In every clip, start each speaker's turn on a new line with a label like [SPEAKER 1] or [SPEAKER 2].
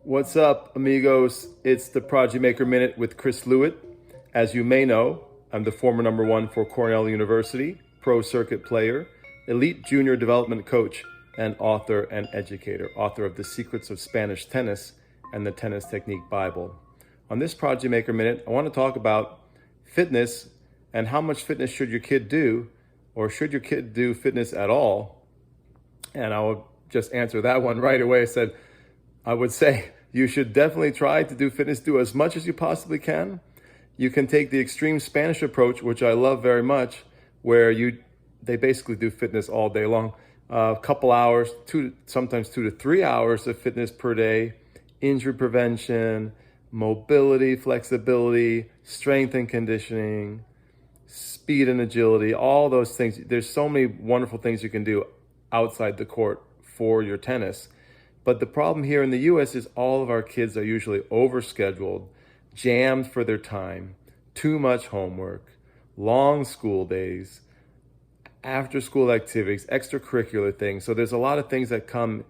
[SPEAKER 1] What's up, amigos? It's the Prodigy Maker Minute with Chris Lewitt. As you may know, I'm the former #1 for Cornell University, pro circuit player, elite junior development coach, and author and educator, author of The Secrets of Spanish Tennis and the Tennis Technique Bible. On this Prodigy Maker Minute, I want to talk about fitness and how much fitness should your kid do, or should your kid do fitness at all? And I will just answer that one right away. I would say you should definitely try to do fitness, do as much as you possibly can. You can take the extreme Spanish approach, which I love very much, where they basically do fitness all day long. A couple hours, sometimes 2 to 3 hours of fitness per day, injury prevention, mobility, flexibility, strength and conditioning, speed and agility, all those things. There's so many wonderful things you can do outside the court for your tennis. But the problem here in the US is all of our kids are usually overscheduled, jammed for their time, too much homework, long school days, after school activities, extracurricular things. So there's a lot of things that come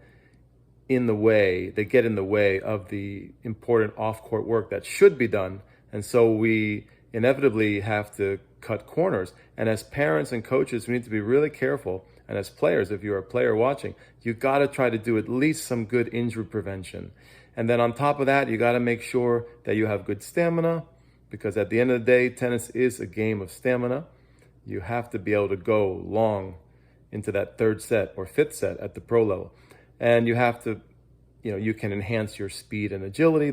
[SPEAKER 1] in the way, they get in the way of the important off-court work that should be done. And so we inevitably have to cut corners. And as parents and coaches, we need to be really careful. And as players, if you're a player watching, you got to try to do at least some good injury prevention. And then on top of that, you got to make sure that you have good stamina, because at the end of the day, tennis is a game of stamina. You have to be able to go long into that third set or fifth set at the pro level. And you have to, you can enhance your speed and agility.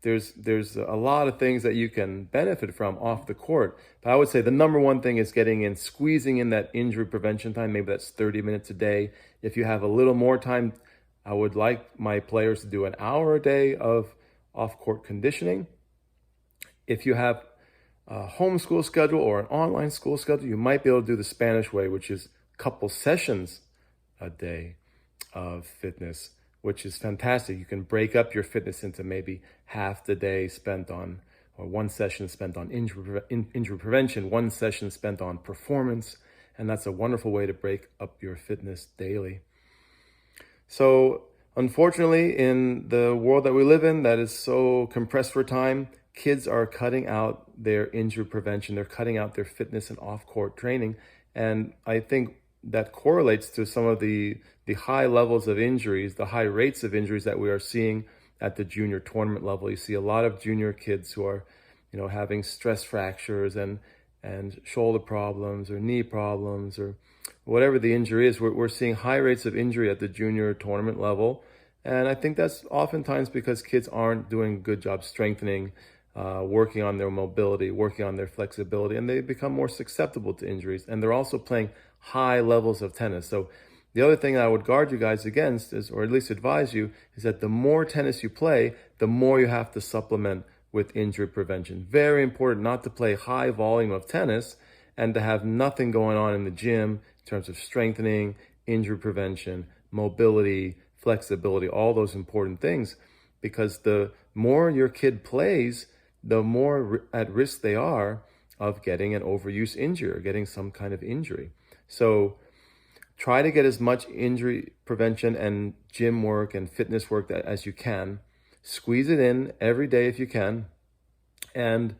[SPEAKER 1] There's a lot of things that you can benefit from off the court. But I would say the #1 thing is squeezing in that injury prevention time. Maybe that's 30 minutes a day. If you have a little more time, I would like my players to do an hour a day of off-court conditioning. If you have a homeschool schedule or an online school schedule, you might be able to do the Spanish way, which is a couple sessions a day of fitness, which is fantastic. You can break up your fitness into maybe half the day spent on, or one session spent on injury prevention, one session spent on performance. And that's a wonderful way to break up your fitness daily. So unfortunately, in the world that we live in, that is so compressed for time, kids are cutting out their injury prevention. They're cutting out their fitness and off-court training. And I think that correlates to some of the high levels of injuries, the high rates of injuries that we are seeing at the junior tournament level. You see a lot of junior kids who are, having stress fractures and shoulder problems or knee problems or whatever the injury is. We're seeing high rates of injury at the junior tournament level. And I think that's oftentimes because kids aren't doing a good job strengthening, working on their mobility, working on their flexibility, and they become more susceptible to injuries. And they're also playing high levels of tennis. So the other thing I would guard you guys against is, or at least advise you, is that the more tennis you play, the more you have to supplement with injury prevention. Very important not to play high volume of tennis and to have nothing going on in the gym in terms of strengthening, injury prevention, mobility, flexibility, all those important things. Because the more your kid plays, the more at risk they are of getting an overuse injury or getting some kind of injury. So try to get as much injury prevention and gym work and fitness work as you can. Squeeze it in every day if you can. And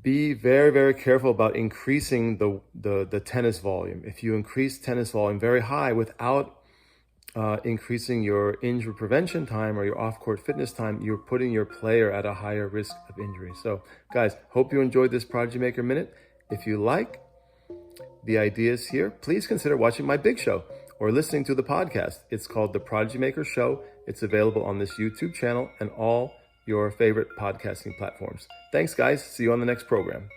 [SPEAKER 1] be very, very careful about increasing the tennis volume. If you increase tennis volume very high without increasing your injury prevention time or your off-court fitness time, you're putting your player at a higher risk of injury. So guys, hope you enjoyed this Prodigy Maker Minute. If you like the ideas here, please consider watching my big show or listening to the podcast. It's called The Prodigy Maker Show. It's available on this YouTube channel and all your favorite podcasting platforms. Thanks, guys. See you on the next program.